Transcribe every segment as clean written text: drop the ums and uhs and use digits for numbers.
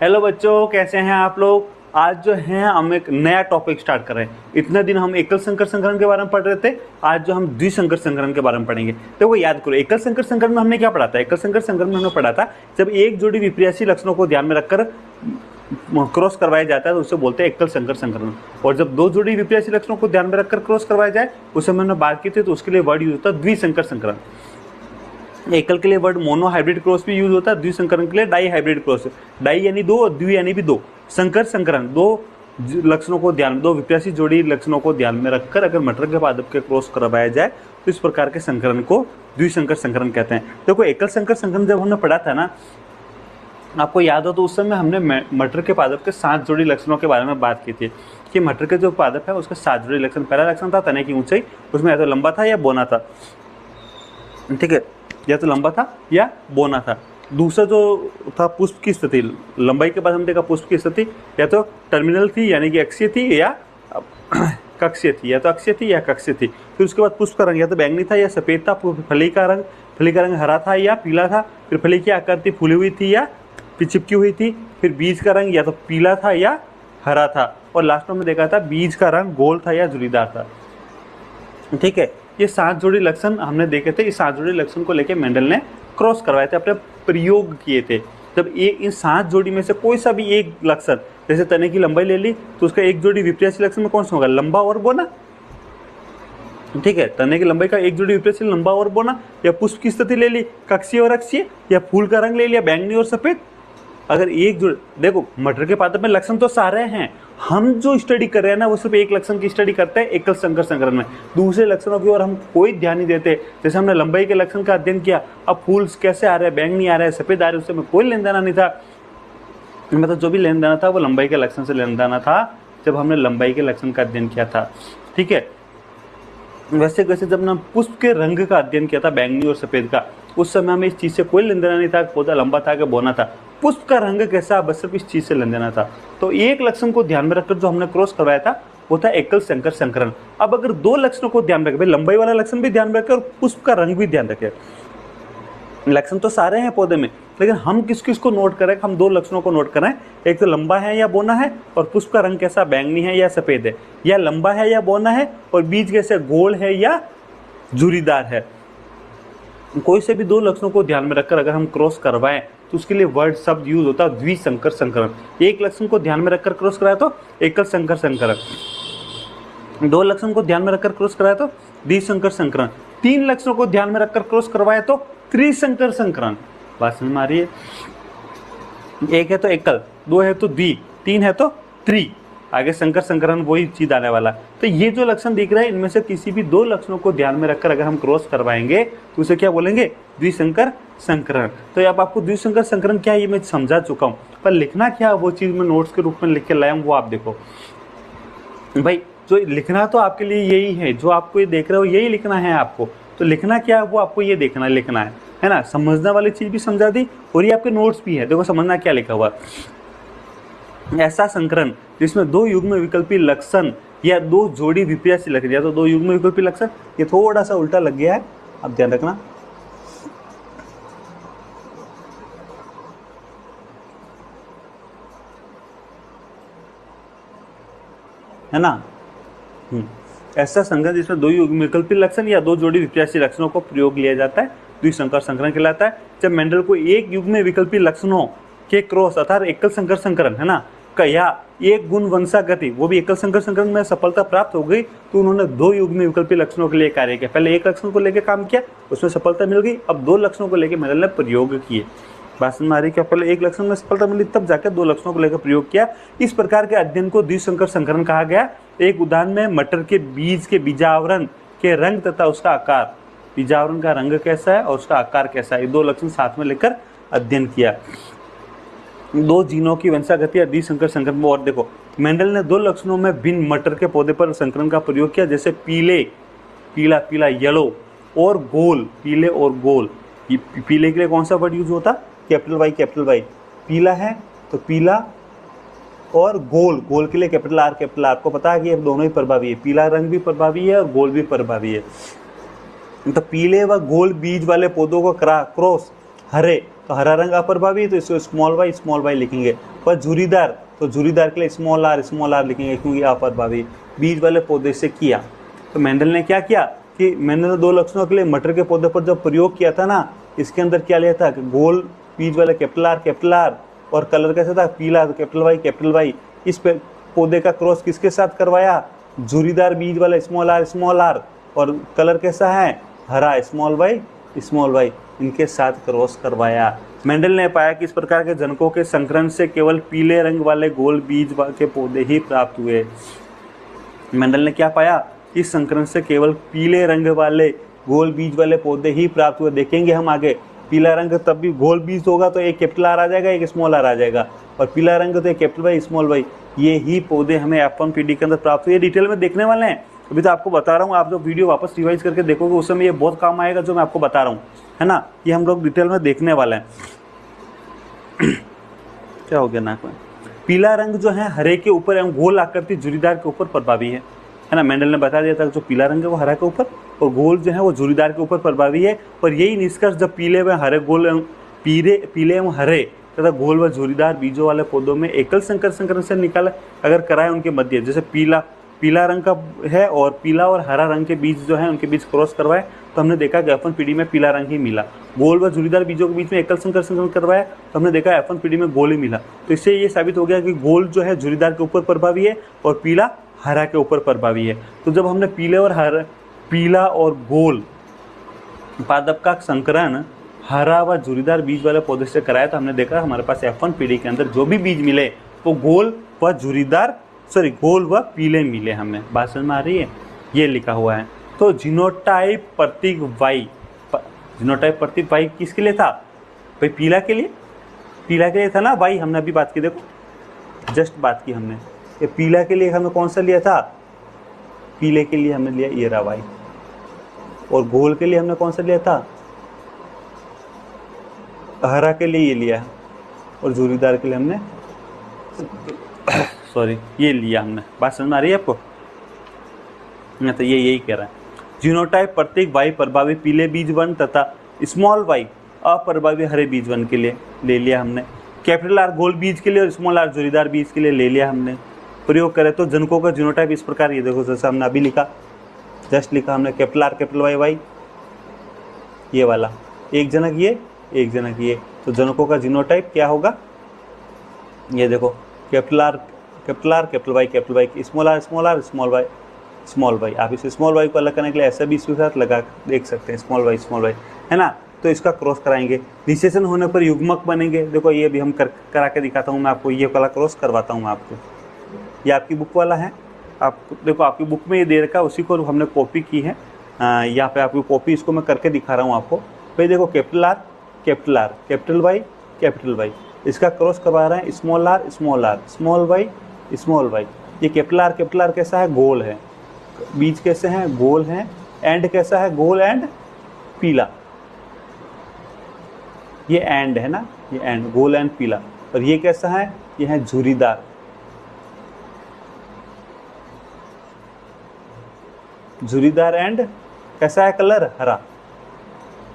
Hello बच्चों, कैसे हैं आप लोग। आज जो है हम एक नया टॉपिक स्टार्ट कर रहे हैं। इतने दिन हम एकल संकर संकरण के बारे में पढ़ रहे थे। आज जो हम द्विसंकर संकरण के बारे में पढ़ेंगे। तो वो याद करो, एकल संकर संकरण में हमने क्या पढ़ा था। एकल संकर संकरण में हमने पढ़ा था जब एक जोड़ी विपरीयासी लक्षणों को ध्यान में रखकर क्रॉस करवाया जाता है तो उसे बोलते हैं एकल संकर संकरण। और जब दो जोड़ी विपरीयासी लक्षणों को ध्यान में रखकर क्रॉस करवाया जाए उसे हमने बात की थी, तो उसके लिए वर्ड यूज होता है द्विसंकर संकरण। एकल के लिए वर्ड मोनो हाइब्रिड क्रॉस भी यूज होता है, द्विसंकरण के लिए डाई हाइब्रिड क्रॉस। डाई यानी दो और द्वि यानी भी दो। संकर संकरण दो लक्षणों को ध्यान, दो विपरीयासी जोड़ी लक्षणों को ध्यान में रखकर अगर मटर के पादप के क्रॉस करवाया जाए तो इस प्रकार के संकरण को द्विसंकर संकरण कहते हैं। देखो एकल संकर संकरण जब हमने पढ़ा था ना, आपको याद हो तो उस समय हमने मटर के पादप के 7 जोड़ी लक्षणों के बारे में बात की थी कि मटर के जो पादप है उसके 7 जोड़ी लक्षण। पहला लक्षण था तने की ऊंचाई, उसमें या तो लंबा था या बोना था, ठीक है, या तो लंबा था या बोना था। दूसरा जो था पुष्प की स्थिति, लंबाई के बाद हम देखा पुष्प की स्थिति या तो टर्मिनल थी यानी कि अक्षीय थी या कक्षीय थी, या तो अक्षीय थी या कक्षीय थी। फिर उसके बाद पुष्प का रंग या तो बैंगनी था या सफेद था। फली का रंग हरा था या पीला था। फिर फली की आकृति फूली हुई थी या चिपकी हुई थी। फिर बीज का रंग या तो पीला था या हरा था। और लास्ट में देखा था बीज का रंग गोल था या झुर्रीदार था, ठीक है। ये 7 जोड़ी लक्षण हमने देखे थे। इस 7 जोड़ी लक्षण को लेकर मेंडल ने क्रॉस करवाए थे, अपने प्रयोग किए थे। जब इन 7 जोड़ी में से कोई सा भी एक लक्षण, जैसे तने की लंबाई ले ली तो उसका एक जोड़ी विपरीयासी लक्षण में कौन सा होगा, लंबा और बोना, ठीक है। तने की लंबाई का एक जोड़ी विपरीयासी लंबा और बोना। या पुष्प की स्थिति ले ली कक्षीय और अक्षीय, या फूल का रंग ले लिया बैंगनी और सफेद। अगर एक जोड़ी, देखो मटर के पादप में लक्षण तो सारे हैं, हम जो स्टडी कर रहे हैं ना वो सिर्फ एक लक्षण की स्टडी करते हैं एकल संकर संकरण में। दूसरे लक्षणों की ओर हम कोई ध्यान नहीं देते। जैसे हमने लंबाई के लक्षण का अध्ययन किया, अब फूल कैसे आ रहे हैं, बैंगनी आ रहे हैं, सफेद आ रहे हैं, उससे में कोई लेन देना नहीं था। मतलब जो भी लेन देना था वो लंबाई के लक्षण से लेन देना था जब हमने लंबाई के लक्षण का अध्ययन किया था, ठीक है। वैसे जब हमने पुष्प के रंग का अध्ययन किया था बैंगनी और सफेद का, उस समय हमें इस चीज से कोई लेन देना नहीं था पौधा लंबा था कि बोना था। पुष्प का रंग कैसा, बस सिर्फ इस चीज से लेन देना था। तो एक लक्षण को ध्यान में रखकर जो हमने क्रॉस करवाया था वो था एकल संकर संकरण। अब अगर 2 लक्षणों को ध्यान रखें, भाई लंबाई वाला लक्षण भी ध्यान रखें और पुष्प का रंग भी ध्यान रखें। लक्षण तो सारे हैं पौधे में, लेकिन हम किस किस को नोट करें, हम 2 लक्षणों को नोट करें। एक तो लंबा है या बोना है, और पुष्प का रंग कैसा, बैंगनी है या सफेद है, या लंबा है या बोना है, और बीज कैसे गोल है या झुर्रीदार है। कोई से भी 2 लक्षणों को ध्यान में रखकर अगर हम क्रॉस करवाएं तो उसके लिए वर्ड शब्द यूज होता है द्विसंकर संकरण। एक लक्षण को ध्यान में रखकर क्रॉस कराया तो एकल संकर संकरण, 2 लक्षण को ध्यान में रखकर क्रॉस कराया तो द्विसंकर संकरण, 3 लक्षणों को ध्यान में रखकर क्रॉस करवाया तो त्रिसंकर संकरण। बात समझ में आ रही है। 1 है तो एकल, 2 है तो द्वि, 3 है तो त्रि, आगे संकर संकरण वही चीज आने वाला। तो ये जो लक्षण दिख रहा है इनमें से किसी भी 2 लक्षणों को ध्यान में रखकर अगर हम क्रॉस करवाएंगे तो उसे क्या बोलेंगे, द्विसंकर संकरण। तो अब आपको द्विसंकर संकरण क्या है ये मैं समझा चुका हूँ, पर लिखना क्या वो चीज मैं नोट्स के रूप में लिख के लाया हूँ वो आप देखो। भाई जो लिखना तो आपके लिए यही है, जो आपको ये देख रहे हो यही लिखना है आपको। तो लिखना क्या है वो आपको ये देखना लिखना है ना। समझना वाली चीज भी समझा दी और ये आपके नोट्स भी है। देखो समझना क्या लिखा हुआ, ऐसा संकरण जिसमें 2 युग्म विकल्पी लक्षण या 2 जोड़ी विपरीयासी लक्षण, या तो 2 युग्म विकल्पी लक्षण, ये थोड़ा सा उल्टा लग गया है, अब ध्यान रखना, है ना। ऐसा संकरण जिसमें 2 युग्म विकल्पी लक्षण या 2 जोड़ी विपरीयासी लक्षणों को प्रयोग लिया जाता है द्विसंकर संकरण कहलाता है। जब मेंडल को एक युग्म विकल्पी लक्षणों के क्रॉस अर्थात एकल संकर संकरण, है ना, या एक गुण वंशागति, वो भी एकल संकर संकरण में सफलता प्राप्त हो गई तो उन्होंने 2 युग्म विकल्पी लक्षणों के लिए कार्य किया। पहले एक लक्षण को लेकर काम किया, उसमें सफलता मिल गई, अब 2 लक्षणों को लेकर मेंडल ने प्रयोग किए। भाषण में आ रही क्या, पहले एक लक्षण में सफलता मिली तब जाकर 2 लक्षणों को लेकर प्रयोग किया। इस प्रकार के अध्ययन को द्विसंकर संकरण कहा गया। एक उदाहरण में मटर के बीज के बीजावरण के रंग तथा उसका आकार, बीजावरण का रंग कैसा है और उसका आकार कैसा है, ये 2 लक्षण साथ में लेकर अध्ययन किया। 2 जीनों की वंशागति या द्विसंकर संकरण में। और देखो मेंडल ने 2 लक्षणों में भिन्न मटर के पौधे पर संकरण का प्रयोग किया, जैसे पीला येलो और गोल, पीले और गोल। पीले के लिए कौन सा वर्ड यूज होता, कैपिटल वाई। पीला है तो पीला, और गोल के लिए कैपिटल आर। को पता है कि ये दोनों ही प्रभावी है, पीला रंग भी प्रभावी है और गोल भी प्रभावी है। तो पीले व गोल बीज वाले पौधों को क्रॉस हरे तो हरा रंग अप्रभावी है तो इसको स्मॉल वाई लिखेंगे। पर झुरीदार, तो झुरीदार के लिए स्मॉल आर लिखेंगे क्योंकि अप्रभावी बीज वाले पौधे से किया। तो मेंडल ने क्या किया कि मैंने तो 2 लक्षणों के लिए मटर के पौधे पर जब प्रयोग किया था ना, इसके अंदर क्या लिया था कि गोल बीज वाले कैपिटल आर और कलर कैसा था पीला, तो कैपिटल वाई। इस पौधे का क्रॉस किसके साथ करवाया, झुरीदार बीज वाला स्मॉल आर और कलर कैसा है हरा स्मॉल वाई, इनके साथ क्रॉस करवाया। मेंडल ने पाया कि इस प्रकार के जनकों के संकरण से केवल पीले रंग वाले गोल बीज के पौधे ही प्राप्त हुए। मेंडल ने क्या पाया, इस संकरण से केवल पीले रंग वाले गोल बीज वाले पौधे ही प्राप्त हुए। देखेंगे हम आगे, पीला रंग तब भी गोल बीज होगा तो एक कैपिटल आर आ जाएगा, एक स्मॉल आर आ जाएगा, और पीला रंग तो एक कैपिटल वाई स्मॉल वाई, ये ही पौधे हमें F1 PD के अंदर प्राप्त हुए। डिटेल में देखने वाले हैं, अभी तो आपको बता रहा हूँ, आप जो वीडियो वापस रिवाइज करके देखोगे उस समय ये बहुत काम आएगा जो मैं आपको बता रहा हूँ, है ना। ये हम लोग डिटेल में देखने वाले हैं। क्या हो गया नाक में, पीला रंग जो है हरे के ऊपर एवं गोल आकृति झुरीदार के ऊपर प्रभावी है ना। मेंडल ने बता दिया था जो पीला रंग है वो हरा के ऊपर और गोल जो है वो झुरीदार के ऊपर प्रभावी है। और यही निष्कर्ष जब पीले व हरे गोल एवं पीले एवं हरे तथा गोल व झुरीदार बीजों वाले पौधों में एकल संकर संकरण से निकाला अगर कराए उनके मध्य, जैसे पीला रंग का है और पीला और हरा रंग के बीज जो है उनके बीच क्रॉस करवाए तो हमने देखा कि F1 PD में पीला रंग ही मिला। गोल व झुरीदार बीजों के बीच में एकल संकर संकरण करवाया तो हमने देखा F1 PD में गोल ही मिला। तो इससे ये साबित हो गया कि गोल जो है झुरीदार के ऊपर प्रभावी है और पीला हरा के ऊपर प्रभावी है। तो जब हमने पीला और गोल पादप का संकरण हरा व झुरीदार बीज वाले पौधे से कराया तो हमने देखा हमारे पास F1 PD के अंदर जो भी बीज मिले वो गोल व पीले मिले हमें। बात समझ में आ रही है, ये लिखा हुआ है। तो जीनोटाइप प्रतीक वाई किसके लिए था भाई, पीला के लिए था ना भाई, हमने अभी बात की, देखो जस्ट बात की हमने, ये पीला के लिए हमने कौन सा लिया था, पीले के लिए हमने लिया ये रहा वाई, और गोल के लिए हमने कौन सा लिया था, हरा के लिए ये लिया, और झुरीदार के लिए हमने ये लिया हमने। बात समझ में आ रही है आपको, तो ये यही कह रहा है। जीनोटाइप प्रत्येक वाई प्रभावी पीले बीज वन तथा स्मॉल वाई अप्रभावी हरे बीज वन के लिए ले लिया हमने। कैपिटल आर गोल बीज के लिए और स्मॉल आर झुरीदार बीज के लिए ले लिया हमने। प्रयोग करें तो जनकों का जीनोटाइप इस प्रकार, ये देखो जैसा हमने अभी लिखा, जस्ट लिखा हमने कैपिटल आर कैपिटल वाई ये वाला, एक जनक ये एक जनक ये, तो जनकों का जीनोटाइप क्या होगा, ये देखो capital R capital Y small are small y. आप इस स्मॉल वाई को अलग करने के लिए ऐसा भी इसके साथ लगा देख सकते हैं, स्मॉल वाई है ना। तो इसका क्रॉस कराएंगे, निषेचन होने पर युग्मक बनेंगे। देखो ये भी हम करा के दिखाता हूँ मैं आपको, ये वाला क्रॉस करवाता हूँ आपको, ये आपकी बुक वाला है। आप देखो आपकी बुक में ये दे रखा है, उसी को हमने कॉपी की है, यहाँ पे आपकी कॉपी, इसको मैं करके दिखा रहा हूँ आपको। भाई देखो कैपिटल आर कैपिटल वाई, इसका क्रॉस करवा रहे हैं स्मॉल वाई। ये कैपिटल आर कैसा है, गोल है, बीज कैसे हैं, गोल हैं, एंड कैसा है, गोल एंड पीला, ये एंड है ना, ये एंड गोल एंड पीला। और ये कैसा है, ये है झुरीदार एंड कैसा है, कलर हरा,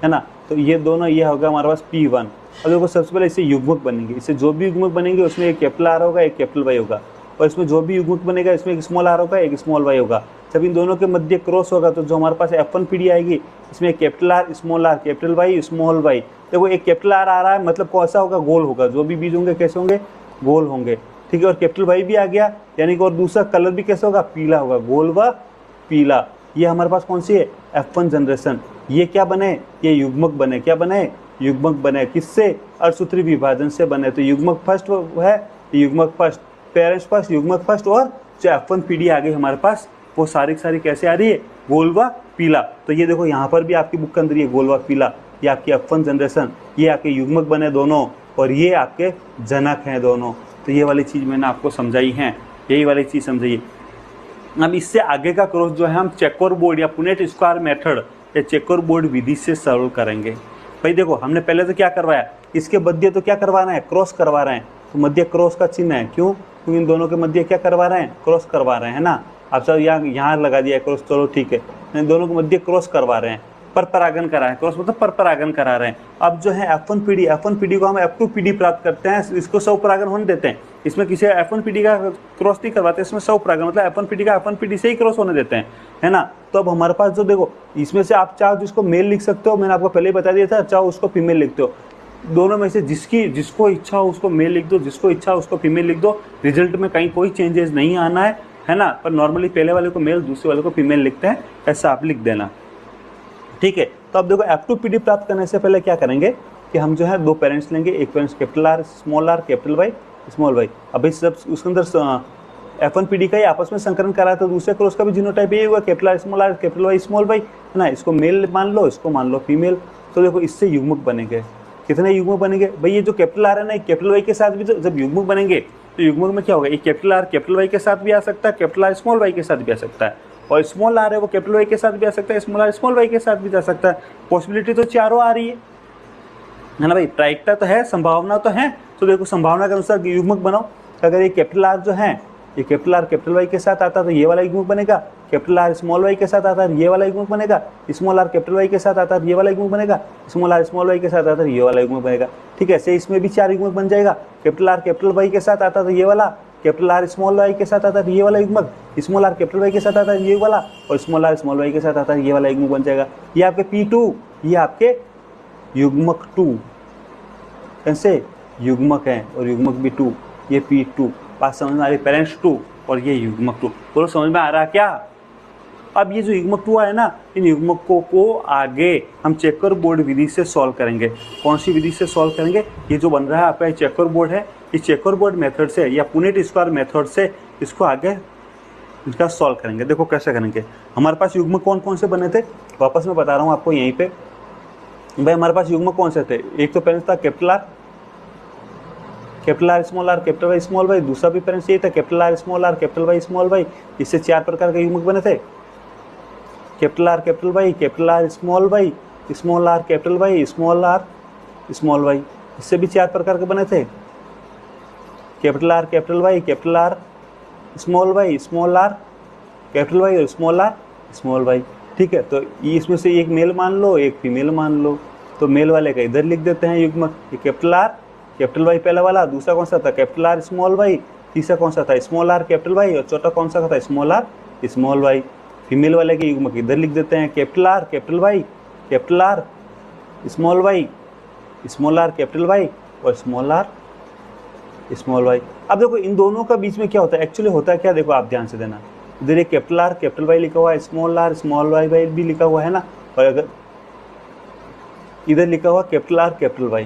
है ना। तो ये दोनों, ये होगा हमारे पास P1। अब देखो सबसे पहले इससे युग्मक बनेंगे, इससे जो भी युग्मक बनेंगे उसमें एक कैपिटल आर होगा एक कैपिटल वाई होगा, और इसमें जो भी युग्मक बनेगा इसमें एक स्मॉल आर होगा एक स्मॉल वाई होगा। जब इन दोनों के मध्य क्रॉस होगा तो जो हमारे पास F1 PD आएगी इसमें एक capital R small are capital Y small y. देखो एक कैपिटल आर आ रहा है मतलब कौन सा होगा, गोल होगा, जो भी बीज होंगे कैसे होंगे, गोल होंगे, ठीक है। और कैपिटल वाई भी आ गया, यानी कि और दूसरा कलर भी कैसे होगा, पीला होगा, गोल व पीला। ये हमारे पास कौन सी है, F1 जनरेशन। ये क्या बने, ये युग्मक बने, क्या बने, युग्मक बने, किससे, अर्धसूत्री विभाजन से बने। तो युग्मक फर्स्ट है, युग्मक फर्स्ट, पेरेंट्स फर्स्ट, युग्मक फर्स्ट, और जो F1 PD आ गई हमारे पास वो सारी कैसे आ रही है, गोल व पीला। तो ये देखो यहाँ पर भी आपकी बुक के अंदर ये गोल व पीला, ये आपकी F1 जनरेशन, ये आपके युग्मक बने दोनों, और ये आपके जनक हैं दोनों। तो ये वाली चीज़ मैंने आपको समझाई है, यही वाली चीज़ समझाइए। अब इससे आगे का क्रॉस जो है हम चेकर बोर्ड या पुनेट स्क्वायर मेथड या चेकर बोर्ड विधि से सॉल्व करेंगे। भाई देखो हमने पहले तो क्या करवाया, इसके मध्य तो क्या करवाना है, क्रॉस करवा रहे हैं, तो मध्य क्रॉस का चिन्ह है, क्यों, क्योंकि इन दोनों के मध्य क्या करवा रहे हैं, क्रॉस करवा रहे हैं ना। आप सब यहाँ लगा दिया क्रॉस, चलो ठीक है, इन दोनों के मध्य क्रॉस करवा रहे हैं। परपरागन करा है, क्रॉस मतलब परपरागन करा रहे हैं। अब जो है F1PD को हम F2PD प्राप्त करते हैं, इसको स्वपरागन होने देते हैं। इसमें किसी F1PD का क्रॉस नहीं करवाते, इसमें स्वपरागन मतलब F1PD का F1PD से ही क्रॉस होने देते हैं, है ना। तो अब हमारे पास जो देखो, इसमें से आप चाहो जिसको मेल लिख सकते हो, मैंने आपको पहले ही बता दिया था, चाहो उसको फीमेल लिखते हो। दोनों में से जिसको इच्छा हो उसको मेल लिख दो, जिसको इच्छा हो उसको फीमेल लिख दो। रिजल्ट में कहीं कोई चेंजेस नहीं आना है ना। पर नॉर्मली पहले वाले को मेल, दूसरे वाले को फीमेल लिखते हैं, ऐसा आप लिख देना, ठीक है। तो अब देखो F2PD प्राप्त करने से पहले क्या करेंगे कि हम जो है दो पेरेंट्स लेंगे, एक parents capital R small r capital Y small y। अब इस सब उसके अंदर F1PD का ही आपस में संकरण करा तो दूसरे क्रॉस का भी जीनोटाइप यही हुआ, capital R small r capital Y small y, है ना। इसको मेल मान लो, इसको मान लो फीमेल। तो देखो इससे युग्मक बनेंगे। कितने युग्मक बनेंगे भाई? ये जो कैपिटल R है ना, कैपिटल Y के साथ भी जब युग्मक बनेंगे तो युग्मक में क्या होगा, ये कैपिटल R कैपिटल Y के साथ भी आ सकता है, कैपिटल R स्मॉल y के साथ भी आ सकता है, और स्मॉल r है वो कैपिटल Y के साथ भी आ सकता है, स्मॉल r स्मॉल y के साथ भी जा सकता है। पॉसिबिलिटी तो चारों आ रही है ना भाई, प्रायिकता तो है, संभावना तो है। तो देखो संभावना के अनुसार युग्मक बनाओ। अगर ये कैपिटल R जो है, ये कैपिटल R कैपिटल Y के साथ आता है तो ये वाला युग्मक बनेगा, कैपिटल R स्मॉल y के साथ आता है ये वाला युग्मक बनेगा, स्मॉल r कैपिटल Y के साथ आता है ये वाला युग्मक बनेगा, स्मॉल r स्मॉल y के साथ आता है ये वाला युग्मक बनेगा, ठीक है। ऐसे इसमें भी 4 युग्मक बन जाएगा। कैपिटल R कैपिटल Y के साथ आता है ये वाला, कैपिटल R स्मॉल y के साथ आता है ये वाला युग्मक, स्मॉल r कैपिटल Y के साथ आता है ये वाला, और स्मॉल r स्मॉल y के साथ आता है ये वाला युग्मक बन जाएगा। ये आपके P2, ये आपके युग्मक 2, कैसे युग्मक है और युग्मक भी 2, ये P2। बात समझ में आ रही? पेरेंट्स 2 और ये युग्मक 2, बोलो समझ में आ रहा क्या? अब ये जो युग्मक 2 है ना, इन युग्मकों को आगे हम चेकर बोर्ड विधि से सॉल्व करेंगे। कौन सी विधि से सॉल्व करेंगे? ये जो बन रहा है आपका चेकर बोर्ड है, इस चेकर बोर्ड मेथड से या पुनेट स्क्वायर मेथड से इसको आगे इसका सॉल्व करेंगे। देखो कैसे करेंगे। हमारे पास युग्मक कौन कौन से बने थे, वापस मैं बता रहा हूँ आपको यहीं पे। भाई हमारे पास युग्मक कौन से थे? एक तो पेरेंट्स था capital R small r capital Y small y, दूसरा भी पेरेंट्स यही था capital R small r capital Y small y। इससे 4 प्रकार के युग्मक बने थे, capital R capital Y, capital R small y, small r capital Y, small r small y। इससे भी 4 प्रकार के बने थे, capital R capital Y, capital R small y, small r capital Y और स्मॉल r स्मॉल y, ठीक है। तो इसमें से एक मेल मान लो, एक फीमेल मान लो। तो मेल वाले का इधर लिख देते हैं युग्मक, ये कैपिटल R कैपिटल Y पहला वाला, दूसरा कौन सा था कैपिटल R स्मॉल y, तीसरा कौन सा था स्मॉल r कैपिटल Y, और चौथा कौन सा था small r small y। Female वाले के युग्मक इधर लिख देते हैं, capital R capital Y, capital R small y, small r capital Y और स्मॉल r स्मॉल y। अब देखो इन दोनों का बीच में क्या होता है, एक्चुअली होता है क्या, देखो आप ध्यान से देना। इधर एक कैपिटल R कैपिटल Y लिखा हुआ है, स्मॉल r स्मॉल y भी लिखा हुआ है ना, और अगर इधर लिखा हुआ कैपिटल R कैपिटल Y,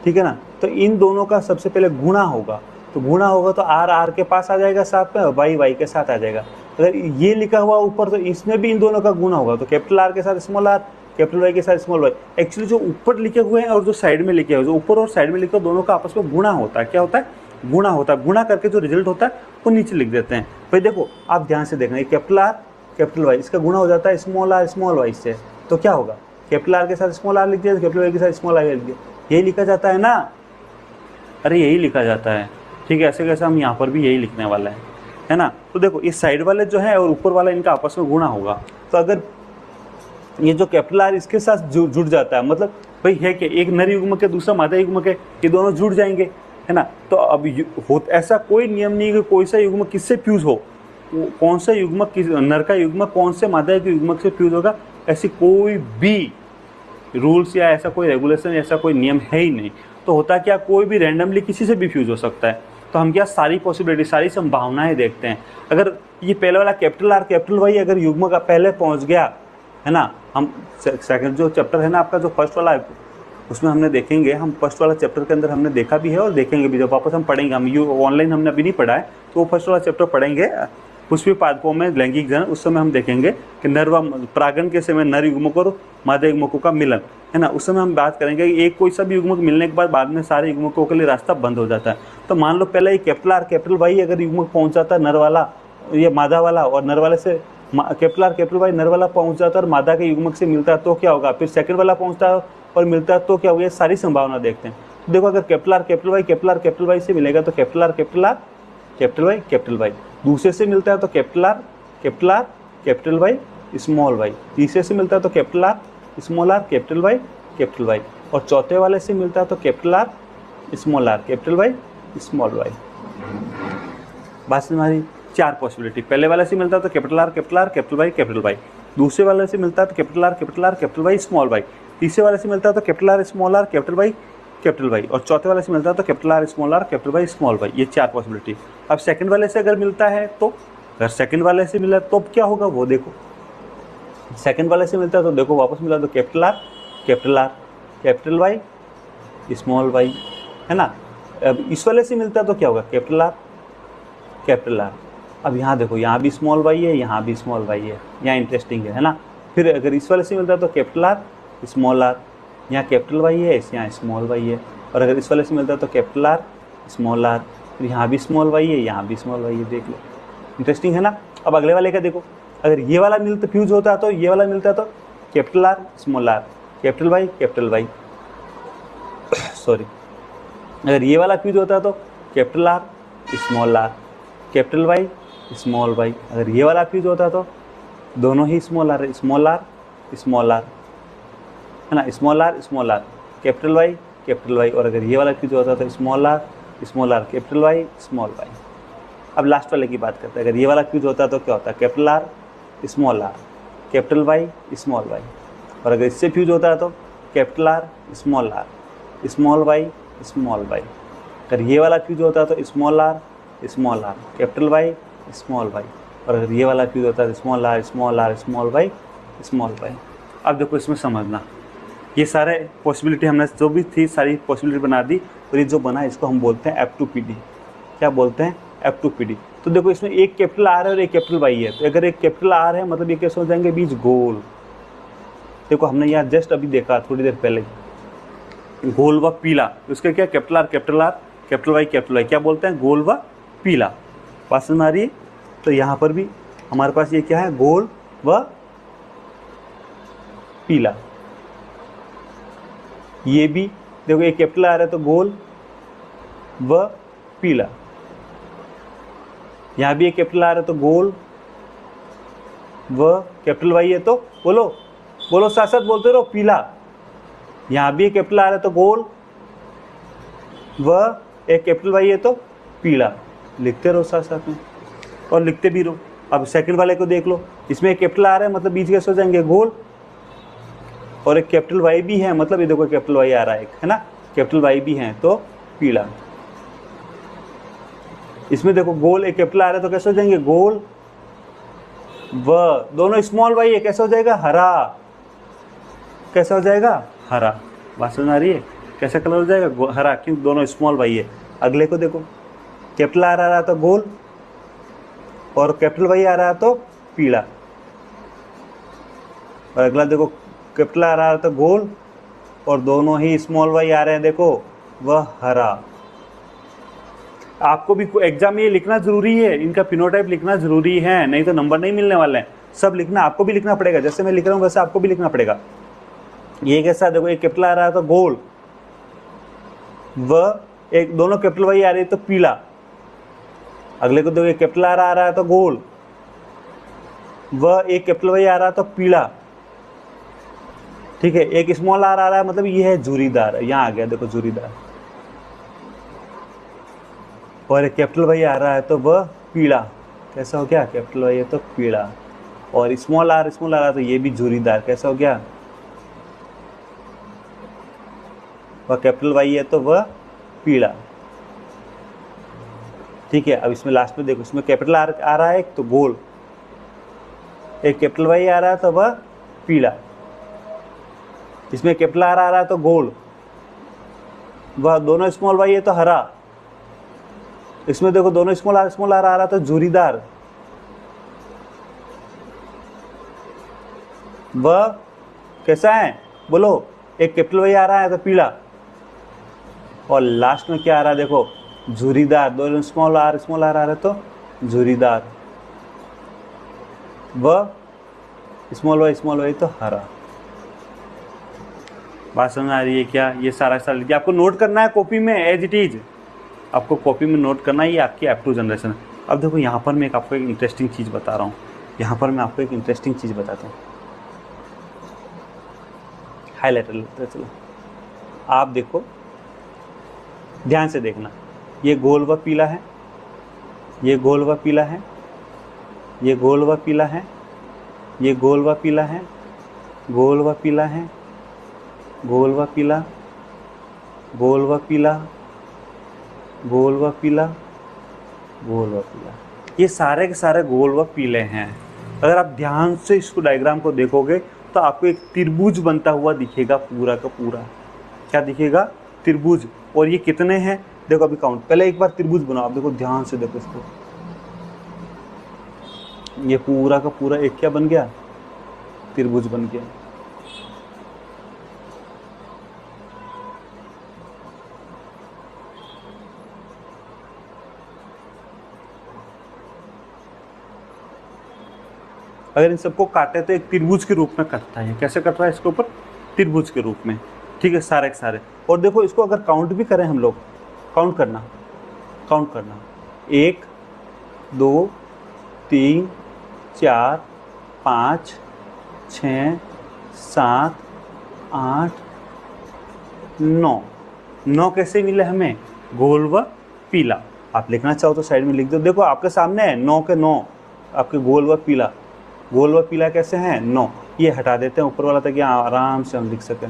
ठीक है ना। तो इन दोनों का सबसे पहले गुणा होगा, तो गुणा होगा तो R R के पास आ जाएगा साथ में, और Y Y के साथ आ जाएगा। अगर ये लिखा हुआ ऊपर तो इसमें भी इन दोनों का गुणा होगा, तो कैपिटल R के साथ स्मॉल r, कैपिटल Y के साथ स्मॉल y। एक्चुअली जो ऊपर लिखे हुए हैं और जो साइड में लिखे हुए, जो ऊपर और साइड में लिखे हुए दोनों का आपस में गुणा होता है। क्या होता है? गुणा होता है। गुणा करके जो रिजल्ट होता है वो नीचे लिख देते हैं। भाई देखो आप ध्यान से देखना, कैपिटल R कैपिटल Y, इसका गुणा हो जाता है स्मॉल r स्मॉल y से, तो क्या होगा, कैपिटल R के साथ स्मॉल r लिख दिया, कैपिटल Y के साथ स्मॉल y लिख दिया, यही लिखा जाता है ना। अरे यही लिखा जाता है, ठीक है। ऐसे कैसे हम यहाँ पर भी यही लिखने वाला है ना। तो देखो इस साइड वाले जो है और ऊपर वाला इनका आपस में गुणा होगा। तो अगर ये जो कैपिटल R इसके साथ जुड़ जाता है, मतलब भाई है कि एक नर युग्मक है दूसरा मादा युग्मक है, ये दोनों जुड़ जाएंगे, है ना। तो अब ऐसा कोई नियम नहीं कि कोई सा युग्मक किससे फ्यूज हो, कौन सा युग्मक नर का युग्मक कौन से मादा के युग्मक से फ्यूज होगा, ऐसी कोई भी रूल्स या ऐसा कोई रेगुलेशन, ऐसा कोई नियम है ही नहीं। तो होता क्या, कोई भी रैंडमली किसी से भी फ्यूज हो सकता है। तो हम क्या सारी पॉसिबिलिटी, सारी संभावनाएं देखते हैं। अगर ये पहले वाला कैपिटल R कैपिटल Y अगर युग्मक पहले पहुंच गया, है ना, हम सेकंड जो चैप्टर है ना आपका, जो फर्स्ट वाला है उसमें हमने देखेंगे, हम फर्स्ट वाला चैप्टर के अंदर हमने देखा भी है और देखेंगे भी, जब वापस हम पढ़ेंगे, हम ऑनलाइन हमने अभी नहीं पढ़ा है, तो वो फर्स्ट वाला चैप्टर पढ़ेंगे पुष्पी पादपों में लैंगिक जनन। उस समय हम देखेंगे कि नर व परागन के समय नर युग्मक और मादा युग्मकों का मिलन, है ना। उस समय हम बात करेंगे कि एक कोई सब युग्मक मिलने के बाद में सारे युग्मकों के लिए रास्ता बंद हो जाता है। तो मान लो पहले ये कैपिटल R कैपिटल Y अगर युग्मक पहुंच जाता है नर वाला, ये मादा वाला, और नर वाले से कैपिटल R कैपिटल Y नर वाला पहुंच जाता है और मादा के युग्मक से मिलता है, तो क्या होगा, फिर सेकंड वाला पहुंचता है और मिलता है, तो क्या होगा, ये सारी संभावना देखते हैं। तो देखो अगर कैपिटल R कैपिटल Y से मिलेगा तो capital R capital Y capital Y, दूसरे से मिलता है तो capital R capital Y small y, तीसरे से मिलता है तो capital R small are, capital Y, capital Y. और चौथे वाले से मिलता है तो capital R, small are, capital Y, small y. बात समझ हमारी 4 पॉसिबिलिटी। पहले वाले से मिलता है तो capital R, capital R, capital Y, capital Y. दूसरे वाले से मिलता है तो capital R, capital R, capital Y, small y. तीसरे वाले से मिलता है तो capital R, small are, capital Y, capital Y. और चौथे वाले से मिलता है तो capital R, small are, capital Y, small y. ये 4 पॉसिबिलिटी। अब सेकंड वाले से अगर मिलता है तो, अगर सेकंड वाले से मिला तो क्या होगा वो देखो। सेकंड वाले से मिलता है तो देखो वापस मिला तो capital R, capital Y, small y, है ना। अब इस वाले से मिलता है तो क्या होगा, कैपिटल आर, कैपिटल आर। अब यहाँ देखो, यहाँ भी स्मॉल वाई है, यहाँ भी स्मॉल वाई है, यहाँ इंटरेस्टिंग है ना। फिर अगर इस वाले से मिलता है तो कैपिटल आर, स्मॉल आर, यहाँ कैपिटल वाई है, यहाँ स्मॉल वाई है। और अगर इस वाले से मिलता है तो कैपिटल आर, स्मॉल आर, फिर यहाँ भी स्मॉल वाई है, यहाँ भी स्मॉल वाई है। देख लो, इंटरेस्टिंग है ना। अब अगले वाले का देखो, अगर ये वाला मिलता फ्यूज होता है तो ये वाला मिलता है तो capital R, small are, capital Y sorry. अगर ये वाला फ्यूज होता है तो capital R, small are, capital Y, small Y. अगर ये वाला फ्यूज होता है तो दोनों ही small are, small are, small R, है ना, स्मॉल आर, कैपिटल वाई। और अगर ये वाला फ्यूज होता है तो small are, capital Y, small y. अब लास्ट वाले की बात करते हैं। अगर ये वाला फ्यूज होता है तो क्या होता है, capital R, small are, capital Y, small y. और अगर इससे फ्यूज होता है तो capital R, small y, small Y. अगर ये वाला फ्यूज होता है तो small are, capital Y, small y. और अगर ये वाला फ्यूज होता है small are, small y, small y. अब देखो इसमें समझना, ये सारे पॉसिबिलिटी हमने जो भी थी सारी पॉसिबिलिटी बना दी। और ये जो बना इसको हम बोलते हैं F2PD। क्या बोलते हैं, F2PD। तो देखो इसमें एक कैपिटल आर है और एक कैपिटल वाई है। तो अगर एक कैपिटल आर है मतलब ये कैसे हो जाएंगे, बीच गोल। देखो हमने यहाँ जस्ट अभी देखा थोड़ी देर पहले, गोल व पीला। तो उसका क्या, कैपिटल आर, कैपिटल वाई, क्या बोलते हैं, गोल व पीला। बात समझ आ रही है। तो यहाँ पर भी हमारे पास ये क्या है, गोल व पीला। ये भी देखो एक कैपिटल आर है तो गोल व पीला। यहाँ भी एक कैपिटल आर है तो गोल व कैपिटल वाई है तो बोलो साथ साथ बोलते रहो, पीला। यहाँ भी एक कैपिटल आर है तो गोल व एक कैपिटल वाई है तो पीला। लिखते रहो साथ साथ में और लिखते भी रहो। अब सेकंड वाले को देख लो, इसमें एक कैपिटल आर है मतलब बीच कैसे हो जाएंगे, गोल। और एक कैपिटल वाई भी है मतलब ये देखो कैपिटल वाई आ रहा है एक, है ना, कैपिटल वाई भी है तो पीला। इसमें देखो गोल एक कैपिटल आ रहा है तो कैसे हो जाएंगे, गोल व दोनों स्मॉल वाई है, कैसे हो जाएगा, हरा। कैसा हो जाएगा, हरा। बात समझ आ रही है, कैसा कलर हो जाएगा, हरा, क्योंकि दोनों स्मॉल वाई है। अगले को देखो, कैपिटल आर आ रहा तो गोल और कैपिटल वाई आ रहा तो पीला। और अगला देखो, कैपिटल आर आ रहा तो गोल और दोनों ही स्मॉल वाई आ रहे हैं, देखो वह हरा। आपको भी एग्जाम में ये लिखना जरूरी है, इनका फिनोटाइप लिखना जरूरी है, नहीं तो नंबर नहीं मिलने वाले हैं। सब लिखना, आपको भी लिखना पड़ेगा, जैसे मैं लिख रहा हूँ वैसे आपको भी लिखना पड़ेगा। ये कैसा, देखो एक कैपिटल आ रहा है तो गोल व एक दोनों कैपिटल वाई आ रही है तो पीला। अगले को देखो एक कैपिटल आर आ रहा है तो गोल व एक कैपिटल वाई आ रहा है तो पीला। ठीक है, एक स्मॉल आर आ रहा है मतलब ये है जूरीदार, यहाँ आ गया देखो जूरीदार। और एक कैपिटल वाई आ रहा है तो वह पीला। कैसा हो गया, कैपिटल वाई है तो पीला। और स्मॉल आर आ रहा है तो ये भी जूरीदार। कैसा हो गया, वह कैपिटल वाई है तो वह पीला। ठीक है, अब इसमें लास्ट में देखो, इसमें कैपिटल आर आ रहा है एक तो गोल, एक कैपिटल वाई आ रहा है तो वह पीला। इसमें कैपिटल आर आ रहा है तो गोल, वह दोनों स्मॉल वाई है तो हरा। इसमें देखो दोनों स्मॉल आर आ रहा तो जूरीदार, वह कैसा है बोलो, एक कैपिटल वाई आ रहा है तो पीला। और लास्ट में क्या आ रहा है देखो, झुरीदार। दोनों स्मॉल आर आ रहा है तो झुरीदार, व स्मॉल वाई तो हरा। बात समझ आ रही है क्या, ये सारा लिखिए। आपको नोट करना है कॉपी में एज इट इज, आपको कॉपी में नोट करना है, ये आपकी F2 जनरेशन। अब देखो यहाँ पर मैं आपको एक इंटरेस्टिंग चीज़ बता रहा हूँ, यहाँ पर मैं आपको एक इंटरेस्टिंग चीज़ बताता हूँ। हाईलाइटर लेते हैं। चलो आप देखो, ध्यान से देखना, ये गोल व पीला है, ये गोल व पीला है, ये गोल व पीला है, ये गोल व पीला है, गोल व पीला है, गोल व पीला, गोल व पीला, गोल व पीला, गोल व पीला, ये सारे के सारे गोल व पीले हैं। अगर आप ध्यान से इसको डायग्राम को देखोगे तो आपको एक त्रिभुज बनता हुआ दिखेगा पूरा का पूरा। क्या दिखेगा? त्रिभुज। और ये कितने हैं देखो, अभी काउंट, पहले एक बार त्रिभुज बनाओ, आप देखो ध्यान से देखो इसको, ये पूरा का पूरा एक क्या बन गया? त्रिभुज बन गया। अगर इन सबको काटे तो एक त्रिभुज के रूप में कटता है। कैसे कट रहा है इसके ऊपर? त्रिभुज के रूप में। ठीक है, सारे के सारे। और देखो इसको अगर काउंट भी करें हम लोग, काउंट करना, 1 2 3 4 5 6 7 8 9 कैसे मिले हमें? गोल व पीला। आप लिखना चाहो तो साइड में लिख दो। देखो आपके सामने है 9 के 9 आपके गोल व पीला। गोल व पीला कैसे हैं? 9। ये हटा देते हैं ऊपर वाला ताकि आराम से हम लिख सकें।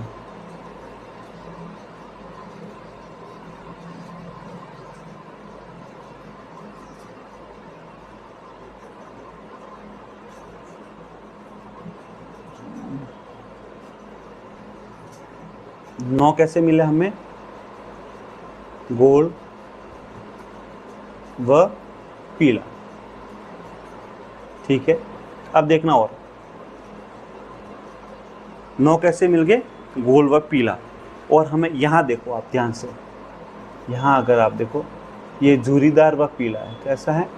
नौ कैसे मिले हमें? गोल व पीला। ठीक है, अब देखना और 9 कैसे मिल गए? गोल व पीला। और हमें यहाँ देखो, आप ध्यान से, यहाँ अगर आप देखो, ये झुरीदार व पीला है। कैसा है?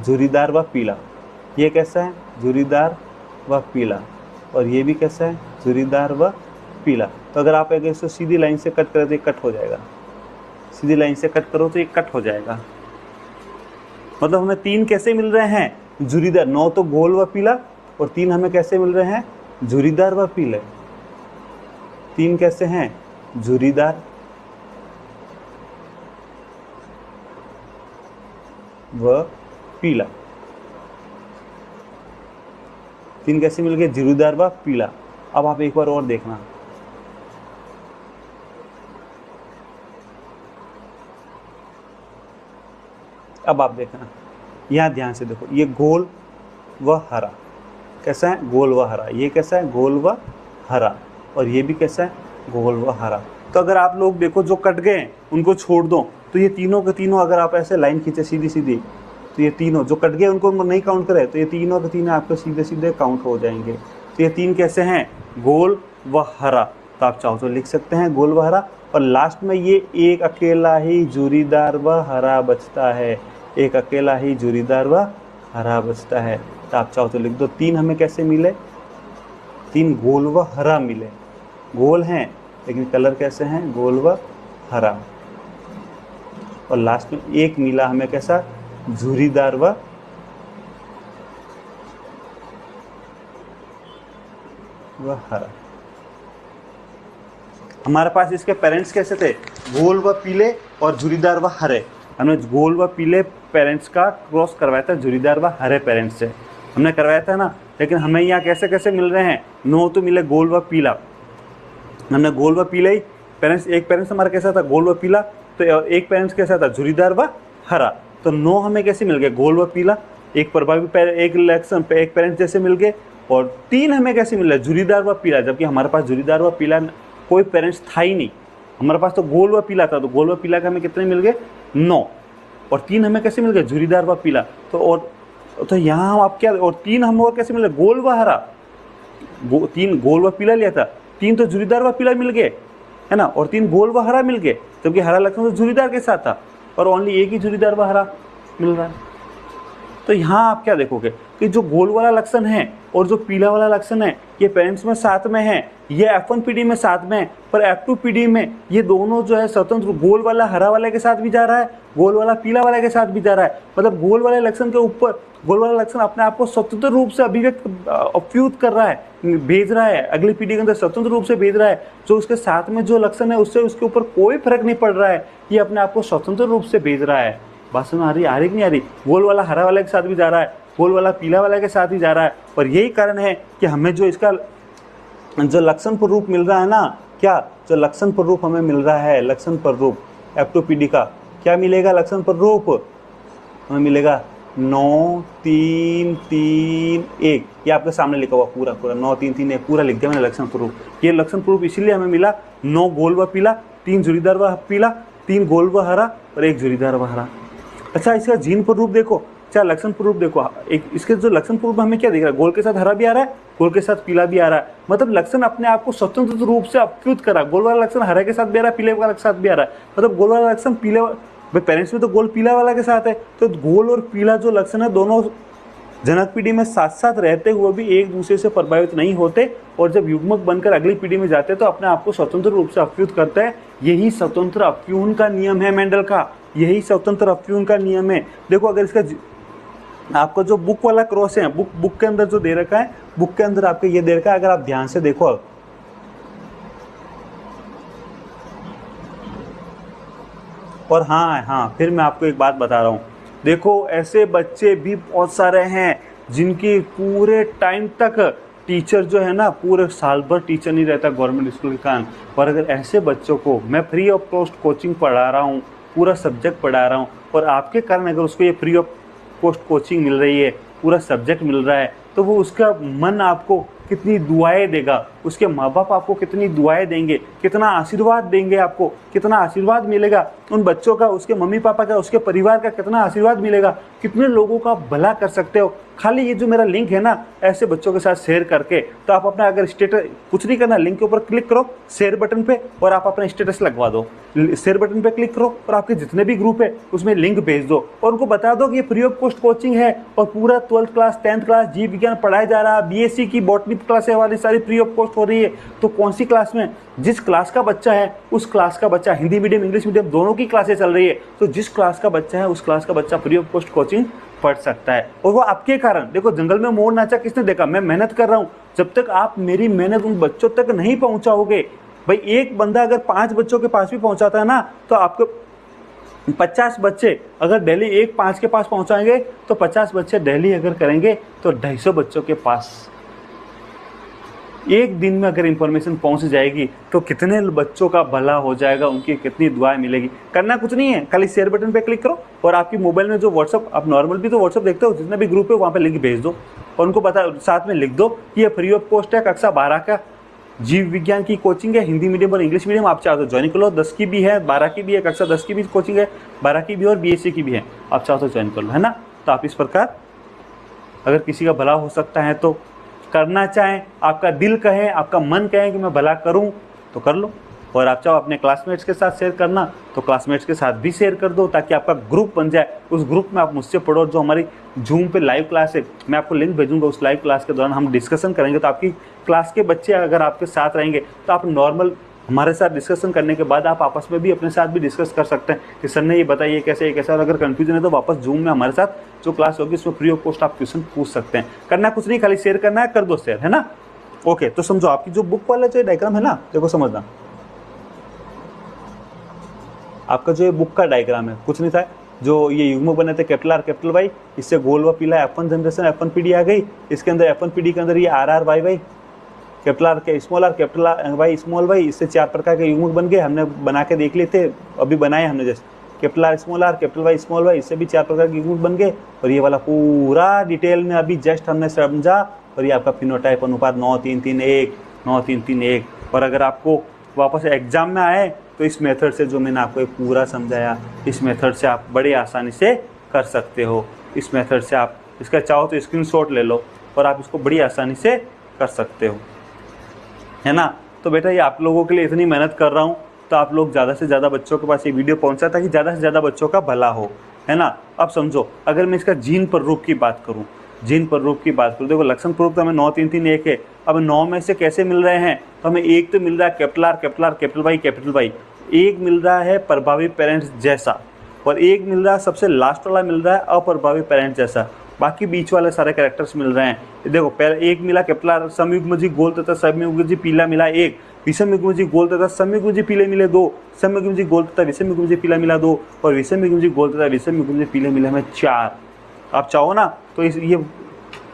झुरीदार व पीला। ये कैसा है? झुरीदार व पीला। और ये भी कैसा है? झुरीदार व पीला। तो अगर आप अगर इसको सीधी लाइन से कट करें तो ये कट हो जाएगा। सीधी लाइन से कट करो तो ये कट हो जाएगा। मतलब हमें 3 कैसे मिल रहे हैं? झुरीदार। 9 तो गोल व पीला, और 3 हमें कैसे मिल रहे हैं? झुरीदार व पीले। 3 कैसे हैं? झुरीदार व पीला। 3 कैसे मिल गए? झुरीदार व पीला। अब आप एक बार और देखना, अब आप देखना, यहाँ ध्यान से देखो, ये गोल व हरा। कैसा है? गोल व हरा। ये कैसा है? गोल व हरा। और ये भी कैसा है? गोल व हरा। तो अगर आप लोग देखो जो कट गए उनको छोड़ दो, तो ये तीनों के तीनों अगर आप ऐसे लाइन खींचे सीधी सीधी, तो ये तीनों जो कट गए उनको नहीं काउंट करें तो ये तीनों के तीनों आपको सीधे सीधे काउंट हो जाएंगे। तो ये 3 कैसे हैं? गोल व हरा। तो आप चाहो तो लिख सकते हैं गोल व हरा। और लास्ट में ये एक अकेला ही झुरीदार व हरा बचता है। एक अकेला ही झुरीदार व हरा बचता है। तो आप चाहो तो लिख दो। 3 हमें कैसे मिले? 3 गोल व हरा मिले। गोल हैं लेकिन कलर कैसे हैं? गोल व हरा। और लास्ट में एक मिला हमें कैसा? झुरीदार व हरा। हमारे पास इसके पेरेंट्स कैसे थे? गोल व पीले और झुरीदार व हरे। हमने गोल व पीले पेरेंट्स का क्रॉस करवाया था झुरीदार व हरे पेरेंट्स से, हमने करवाया था ना। लेकिन हमें यहाँ कैसे कैसे मिल रहे हैं? 9 तो मिले गोल व पीला। हमने गोल व पीला ही पेरेंट्स, एक पेरेंट्स हमारा कैसा था? गोल व पीला। तो एक पेरेंट्स कैसा था? झुरीदार व हरा। तो 9 हमें कैसे मिल गए? गोल व पीला। एक प्रभावी एक इलेक्शन पे एक पेरेंट्स जैसे मिल गए। और 3 हमें कैसे मिल रहा है? झुरीदार व पीला। जबकि हमारे पास झुरीदार व पीला कोई पेरेंट्स था ही नहीं, हमारे पास तो गोल व पीला था। तो गोल व पीला का हमें कितने मिल गए? 9। और 3 हमें कैसे मिल गए? झुरीदार व पीला। तो यहाँ हम आप क्या, और 3 हम और कैसे मिले? गोल व हरा। 3 गोल व पीला लिया था, 3 तो झुरीदार व पीला मिल गए, है ना। और 3 गोल व हरा मिल गए, जबकि हरा लक्षण तो झुरीदार के साथ था, और ओनली एक ही झुरीदार व हरा मिल रहा है। तो यहाँ आप क्या देखोगे कि जो गोल वाला लक्षण है और जो पीला वाला लक्षण है ये पेरेंट्स में साथ में है, ये F1 पीढ़ी में साथ में है, पर F2 पीढ़ी में ये दोनों जो है स्वतंत्र, गोल वाला हरा वाले के साथ भी जा रहा है, गोल वाला पीला वाले के साथ भी जा रहा है। मतलब गोल वाले लक्षण के ऊपर गोल वाला लक्षण अपने आप को स्वतंत्र रूप से अभिव्यक्त अफ्यूज कर रहा है, भेज रहा है, अगली पीढ़ी के अंदर स्वतंत्र रूप से भेज रहा है। जो उसके साथ में जो लक्षण है उससे उसके ऊपर कोई फर्क नहीं पड़ रहा है, ये अपने आप को स्वतंत्र रूप से भेज रहा है। बात समझ आ रही कि नहीं आ रही? गोल वाला हरा वाले के साथ भी जा रहा है, गोल वाला पीला वाले के साथ ही जा रहा है। और यही कारण है कि हमें जो इसका जो लक्षण प्ररूप मिल रहा है ना, क्या जो लक्षण प्ररूप हमें मिल रहा है, लक्षण प्ररूप F2 पीढ़ी का क्या मिलेगा? लक्षण प्ररूप हमें मिलेगा 9 3 3 1। ये आपके सामने लिखा हुआ पूरा 9 3 3 1 पूरा लिख दिया मैंने लक्षण प्ररूप। ये लक्षण प्ररूप इसीलिए हमें मिला 9 गोल व पीला, 3 जुड़ीदार व पीला, 3 गोल व हरा और 1 जुड़ीदार व हरा। अच्छा, इसका जीन प्ररूप देखो, क्या लक्षण प्ररूप देखो, एक इसके जो लक्षण प्ररूप हमें क्या दिख रहा है? गोल के साथ हरा भी आ रहा है, गोल के साथ पीला भी आ रहा है। मतलब लक्षण अपने आप को स्वतंत्र रूप से अफ्यूज करा। गोल वाला लक्षण हरे के साथ भी आ रहा है, पीले वाले के साथ भी आ रहा है। मतलब गोल वाला लक्षण पीले, भाई पेरेंट्स में तो गोल पीला वाला के साथ है, तो गोल और पीला जो लक्षण है दोनों जनक पीढ़ी में साथ साथ रहते हुए भी एक दूसरे से प्रभावित नहीं होते, और जब युग्मक बनकर अगली पीढ़ी में जाते हैं तो अपने आप को स्वतंत्र रूप से अफ्यूज करते हैं। यही स्वतंत्र अफ्यूजन का नियम है मेंडल का, यही स्वतंत्र अफ्यूजन का नियम है। देखो, अगर इसका आपको जो बुक वाला क्रॉस है, बुक के अंदर जो दे रखा है, बुक के अंदर आपको ये दे रखा है, अगर आप ध्यान से देखो, और हाँ फिर मैं आपको एक बात बता रहा हूँ। देखो, ऐसे बच्चे भी बहुत सारे हैं जिनकी पूरे टाइम तक टीचर जो है ना, पूरे साल भर टीचर नहीं रहता गवर्नमेंट स्कूल के कारण। पर अगर ऐसे बच्चों को मैं फ्री ऑफ कॉस्ट कोचिंग पढ़ा रहा हूँ, पूरा सब्जेक्ट पढ़ा रहा हूँ, और आपके कारण अगर उसको ये फ्री ऑफ कॉस्ट कोचिंग मिल रही है, पूरा सब्जेक्ट मिल रहा है, तो वो उसका मन आपको कितनी दुआएं देगा, उसके माँ बाप आपको कितनी दुआएं देंगे, कितना आशीर्वाद देंगे, आपको कितना आशीर्वाद मिलेगा उन बच्चों का, उसके मम्मी पापा का, उसके परिवार का कितना आशीर्वाद मिलेगा, कितने लोगों का भला कर सकते हो। खाली ये जो मेरा लिंक है ना, ऐसे बच्चों के साथ शेयर करके, तो आप अपना अगर स्टेटस, कुछ नहीं करना, लिंक के ऊपर क्लिक करो शेयर बटन पे, और आप अपना स्टेटस लगवा दो। शेयर बटन पे क्लिक करो और आपके जितने भी ग्रुप है उसमें लिंक भेज दो, और उनको बता दो कि ये फ्री ऑफ कॉस्ट कोचिंग है, और पूरा 12th क्लास 10th क्लास जीव विज्ञान पढ़ाया जा रहा है, BSc की बॉटनी क्लासें वाली सारी फ्री ऑफ कॉस्ट हो रही है। तो कौन सी क्लास में, जिस क्लास का बच्चा है उस क्लास का बच्चा, हिंदी मीडियम इंग्लिश मीडियम दोनों की क्लासें चल रही है, तो जिस क्लास का बच्चा है उस क्लास का बच्चा फ्री ऑफ कॉस्ट कोचिंग पढ़ सकता है। और वो आपके कारण, देखो जंगल में मोर नाचा किसने देखा? मैं मेहनत कर रहा हूँ। जब तक आप मेरी मेहनत उन बच्चों तक नहीं पहुंचाओगे, भाई एक बंदा अगर 5 बच्चों के पास भी पहुंचाता है ना, तो आपको 50 बच्चे अगर डेली एक 5 के पास पहुंचाएंगे, तो 50 बच्चे डेली अगर करेंगे तो 250 बच्चों के पास एक दिन में अगर इंफॉर्मेशन पहुंच जाएगी, तो कितने बच्चों का भला हो जाएगा, उनकी कितनी दुआएं मिलेगी। करना कुछ नहीं है, खाली शेयर बटन पे क्लिक करो, और आपकी मोबाइल में जो व्हाट्सअप, आप नॉर्मल भी तो व्हाट्सअप देखते हो, जितना भी ग्रुप है वहाँ पे लिंक भेज दो, और उनको बता, साथ में लिख दो कि ये फ्री ऑफ कॉस्ट है, कक्षा 12 का जीव विज्ञान की कोचिंग है, हिंदी मीडियम और इंग्लिश मीडियम, आप चाहो तो ज्वाइन कर लो। 10 की भी है, 12 की भी है, कक्षा 10 की भी कोचिंग है, 12 की भी और BSc की भी है, आप चाहो तो ज्वाइन कर लो, है ना। तो आप इस प्रकार अगर किसी का भला हो सकता है तो करना चाहें, आपका दिल कहे, आपका मन कहे कि मैं भला करूं, तो कर लो। और आप चाहो अपने क्लासमेट्स के साथ शेयर करना, तो क्लासमेट्स के साथ भी शेयर कर दो, ताकि आपका ग्रुप बन जाए। उस ग्रुप में आप मुझसे पढ़ो। जो हमारी जूम पे लाइव क्लास है, मैं आपको लिंक भेजूंगा, उस लाइव क्लास के दौरान हम डिस्कशन करेंगे। तो आपकी क्लास के बच्चे अगर आपके साथ रहेंगे, तो आप नॉर्मल हमारे साथ डिस्कशन करने के बाद आप आपस में भी अपने साथ भी डिस्कस कर सकते हैं कि सर ने ये बताइए कैसे, ये कैसे। और अगर कंफ्यूजन है तो वापस जूम में हमारे साथ जो क्लास होगी उसमें फ्री ऑफ कॉस्ट आप क्वेश्चन पूछ सकते हैं। करना कुछ नहीं, खाली शेयर करना है, कर दो शेयर, है ना। ओके, तो समझो, आपकी जो बुक वाला जो डायग्राम है ना, देखो समझना, आपका जो ये बुक का डायग्राम है कुछ नहीं था, जो ये युग्म बने थे कैपिटल R कैपिटल Y, इससे गोल व पीला F1 जनरेशन F1 पीढ़ी आ गई। इसके अंदर F1 पीढ़ी के अंदर ये RRYY, कैपिटल R के small r capital Y small y, इससे 4 प्रकार के युग्मक बन गए। हमने बना के देख लिए थे, अभी बनाए हमने, जैसे capital R small r capital Y small y, इससे भी 4 प्रकार के युग्मक बन गए। और ये वाला पूरा डिटेल में अभी जस्ट हमने समझा। और ये आपका फिनोटाइप अनुपात 9 3 3 1 9 3 3 1। और अगर आपको वापस एग्जाम में आए तो इस मेथड से जो मैंने आपको पूरा समझाया, इस मेथड से आप बड़े आसानी से कर सकते हो। इस मेथड से आप इसका चाहो तो स्क्रीनशॉट ले लो और आप इसको बड़ी आसानी से कर सकते हो, है ना। तो बेटा ये आप लोगों के लिए इतनी मेहनत कर रहा हूँ, तो आप लोग ज़्यादा से ज़्यादा बच्चों के पास ये वीडियो पहुँचा ताकि ज़्यादा से ज़्यादा बच्चों का भला हो, है ना। अब समझो, अगर मैं इसका जीन प्ररूप की बात करूँ, जिन प्ररूप की बात करूँ, देखो लक्षण प्ररूप तो हमें 9 3 3 1 है। अब 9 में से कैसे मिल रहे हैं, तो हमें एक तो मिल रहा है capital R capital Y capital Y, एक मिल रहा है प्रभावी पेरेंट्स जैसा, और एक मिल रहा है सबसे लास्ट वाला मिल रहा है अप्रभावी पेरेंट्स जैसा। बाकी बीच वाले सारे कैरेक्टर्स मिल रहे हैं। देखो पहले एक मिला कैपिटल आर संयुग्मजी गोल तथा संयुग्मजी पीला मिला 1, विषमयुग्मजी गोल तथा संयुग्मजी पीले मिले 2, संयुग्मजी गोल तथा विषमयुग्मजी पीला मिला 2, और विषमयुग्मजी गोल तथा विषमयुग्मजी पीले मिले हमें 4। आप चाहो ना तो ये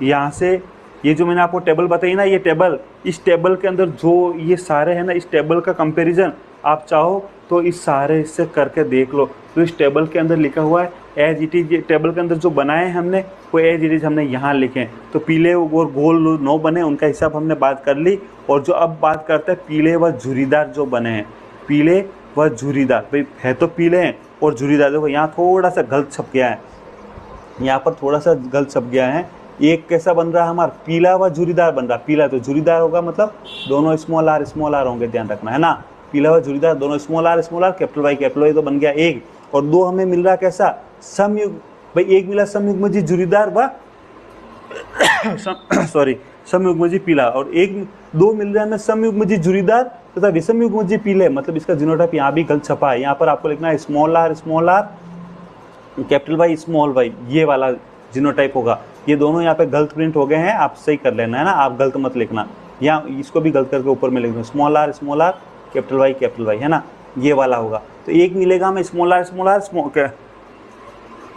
यहाँ से ये जो मैंने आपको टेबल बताई ना, ये टेबल, इस टेबल के अंदर जो ये सारे हैं ना, इस टेबल का कंपैरिजन आप चाहो तो इस सारे इससे करके देख लो। तो इस टेबल के अंदर लिखा हुआ है एज इट इज, ये टेबल के अंदर जो बनाए हैं हमने वो एज इट इज हमने यहाँ लिखे हैं। तो पीले और गोल 9 बने, उनका हिसाब हमने बात कर ली। और जो अब बात करते हैं पीले व झुरीदार जो बने हैं, पीले व झुरीदार, भाई है तो पीले हैं और झुरीदार। देखो यहाँ थोड़ा सा गलत छप गया है, यहाँ पर थोड़ा सा गलत छप गया है। एक कैसा बन रहा है हमारा, पीला व झुरीदार बन रहा है। पीला तो झुरीदार होगा, मतलब दोनों स्मॉल आर होंगे, ध्यान रखना है ना। पीला व झुरीदार दोनों स्मॉल आर कैपिटल वाई तो बन गया 1। और 2 हमें मिल रहा कैसा, समयुग, भाई एक मिला समयुग्मजी झुरीदार व समयुग्मजी पीला, और 2 मिल रहा है हमें समयुग्मजी झुरीदार तथा विषमयुग्मजी पीले। मतलब इसका जीनोटाइप यहाँ भी गलत छपा है। यहाँ पर आपको लिखना है small are capital Y small y, ये वाला जीनोटाइप होगा। ये दोनों यहाँ पे गलत प्रिंट हो गए हैं, आप सही कर लेना है ना, आप गलत मत लिखना। यहाँ इसको भी गलत करके ऊपर में लिख दो, स्मॉल आर कैपिटल वाई है ना, ये वाला होगा। तो एक मिलेगा हमें स्मॉल आर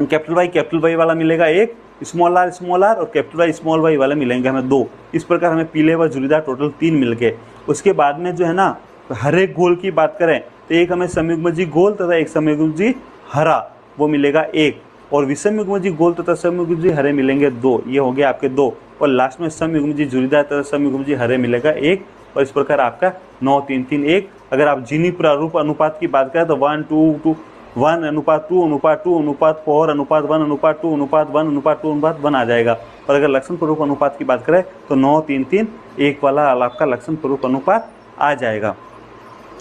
कैपिटल वाई वाला मिलेगा 1, स्मॉल आर और कैपिटल वाई वाला मिलेंगे हमें 2। इस प्रकार हमें पीले व झुरीदार टोटल 3 मिल गए। उसके बाद में जो है ना, हर एक गोल की बात करें तो एक हमें संयुग्मजी गोल तथा एक संयुग्मजी हरा, वो मिलेगा 1, और विषमयुग्मजी गोल तथा समयुग्मजी हरे मिलेंगे 2। ये हो गया आपके 2, और लास्ट में समयुग्मजी झुरीदार तथा समयुग्मजी हरे मिलेगा 1। और इस प्रकार आपका 9 3 3 1। अगर आप जिनी प्रारूप अनुपात की बात करें तो 1 2 2 1 अनुपात 2 अनुपात 2 अनुपात 4 अनुपात 1 अनुपात 2 अनुपात 1 अनुपात 2 अनुपात 1 आ जाएगा। और अगर लक्षण प्रारूप अनुपात की बात करें तो 9 3 3 1 वाला आपका लक्षण प्रारूप अनुपात आ जाएगा।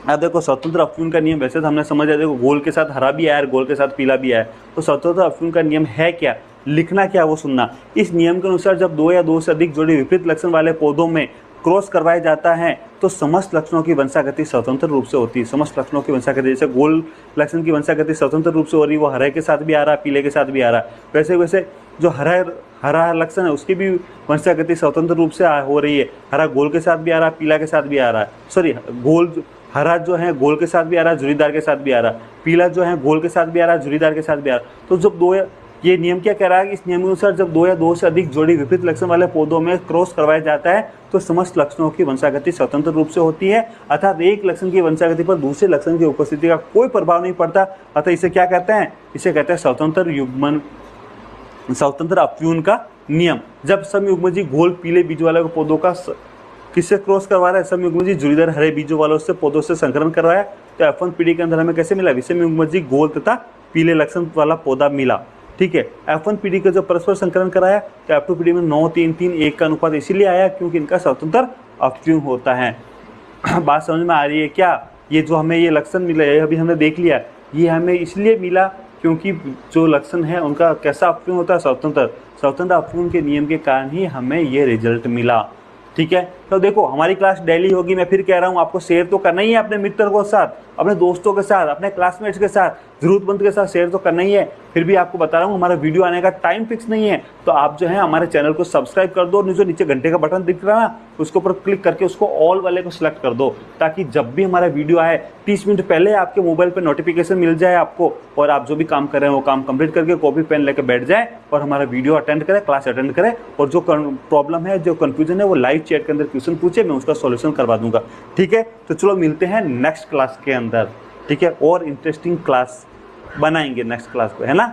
अब देखो स्वतंत्र अपव्यूहन का नियम वैसे तो हमने समझ लिया, देखो गोल के साथ हरा भी आया और गोल के साथ पीला भी आया। तो स्वतंत्र अपव्यूहन का नियम है क्या, लिखना क्या वो सुनना। इस नियम के अनुसार जब 2 या 2 से अधिक जोड़ी विपरीत लक्षण वाले पौधों में क्रॉस करवाया जाता है तो समस्त लक्षणों की वंशागति स्वतंत्र रूप से होती है। समस्त लक्षणों की वंशागति, जैसे गोल लक्षण की वंशागति स्वतंत्र रूप से हो रही है, वो हरे के साथ भी आ रहा है, पीले के साथ भी आ रहा है। वैसे वैसे जो हरा लक्षण है उसकी भी वंशागति स्वतंत्र रूप से हो रही है। हरा गोल के साथ भी आ रहा है, पीला के साथ भी आ रहा है, सॉरी हरा जो है गोल के साथ भी आ रहा है, झुरीदार के साथ भी आ रहा है। पीला जो है गोल के साथ भी आ रहा है, झुरीदार के साथ भी आ रहा है। तो जब ये नियम क्या कह रहा है कि इस नियम के अनुसार जब 2 या 2 से अधिक जोड़ी विपरीत लक्षण वाले पौधों में क्रॉस करवाया जाता है तो समस्त लक्षणों की वंशागति स्वतंत्र रूप से होती है। अर्थात एक लक्षण की वंशागति पर दूसरे लक्षण की उपस्थिति का कोई प्रभाव नहीं पड़ता। अतः इसे क्या कहते हैं, इसे कहते हैं स्वतंत्र अपव्यूहन का नियम। जब समयुग्मजी गोल पीले बीज वाले पौधों का किससे क्रॉस करवा रहा है, समयुग्मजी झुरीदार हरे बीजों वालों से पौधों से संकरण करवाया, तो F1 पीढ़ी के अंदर हमें कैसे मिला, विषमयुग्मजी गोल तथा पीले लक्षण वाला पौधा मिला। ठीक है, F1 पीढ़ी का जब परस्पर संकरण कराया तो F2 पीढ़ी में 9 3 3 1 का अनुपात इसीलिए आया क्योंकि इनका स्वतंत्र अपव्यूहन होता है। बात समझ में आ रही है क्या। ये जो हमें ये लक्षण मिला है अभी हमने देख लिया, ये हमें इसलिए मिला क्योंकि जो लक्षण है उनका कैसा अपव्यूहन होता है, स्वतंत्र अपव्यूहन के नियम के कारण ही हमें ये रिजल्ट मिला। ठीक है, तो देखो हमारी क्लास डेली होगी। मैं फिर कह रहा हूँ आपको शेयर तो करना ही है अपने मित्रों के साथ, अपने दोस्तों के साथ, अपने क्लासमेट्स के साथ, जरूरतमंद के साथ शेयर तो करना ही है। फिर भी आपको बता रहा हूँ हमारा वीडियो आने का टाइम फिक्स नहीं है, तो आप जो है हमारे चैनल को सब्सक्राइब कर दो। जो नीचे घंटे का बटन दिख रहा है ना, उसके ऊपर क्लिक करके उसको ऑल वाले को सिलेक्ट कर दो, ताकि जब भी हमारा वीडियो आए 30 मिनट पहले आपके मोबाइल पर नोटिफिकेशन मिल जाए आपको, और आप जो भी काम कर रहे हैं वो काम कंप्लीट करके कॉपी पेन लेकर बैठ जाए और हमारा वीडियो अटेंड करें, क्लास अटेंड करें। और जो प्रॉब्लम है, जो कन्फ्यूजन है, वो लाइव चैट के अंदर क्वेश्चन पूछे, मैं उसका सॉल्यूशन करवा दूंगा। ठीक है, तो चलो मिलते हैं नेक्स्ट क्लास के अंदर। ठीक है, और इंटरेस्टिंग क्लास बनाएंगे नेक्स्ट क्लास को, है ना।